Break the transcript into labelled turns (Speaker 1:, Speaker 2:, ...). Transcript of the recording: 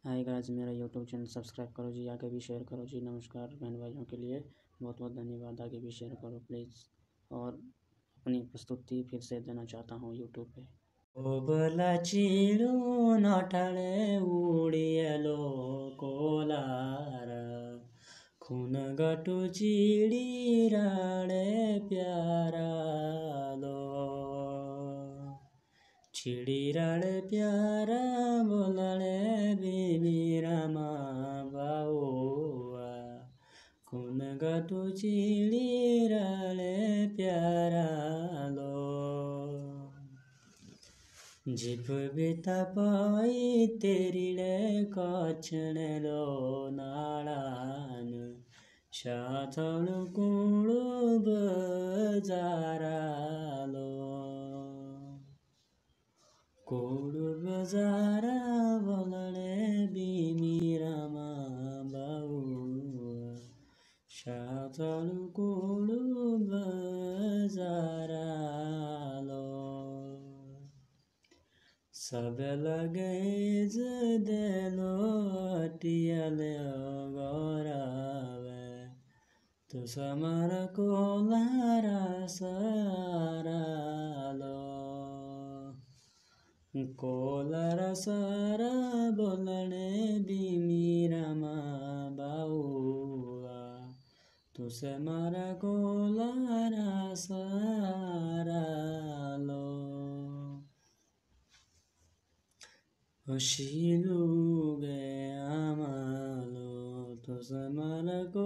Speaker 1: Hi guys, मेरा YouTube channel subscribe करो जी, आगे भी शेयर करो जी। नमस्कार बहन भाइयों के लिए बहुत बहुत धन्यवाद। आगे भी शेयर करो प्लीज़। और अपनी प्रस्तुति फिर से देना चाहता हूँ यूट्यूब पे। ओ बला चिड़ू नटाळे उड़ियलो कोलार, खून गटू चिड़ी राळे प्यारा लो। चिड़ीराळे प्यारा बोलाळे बिबिरामा बाऊआ, खून गटू चिड़ीराळे प्यारा लो। जिभ बिता पाई तेरीळे काचणलो नाळान, शाथळू कुळू बजारालो। कुळू बजारा बोलाळे बिबिरामा बाऊआ, शाथळू कुळू बजारालो। सब लगेज देलो अटियाले गोरावे, तो समर कोलारा सारालो। कोलारा सारा बोलाळे बिबिरामा बाऊआ, तो समर कोलारा सारालो। शिलुगे आमालो तो समर को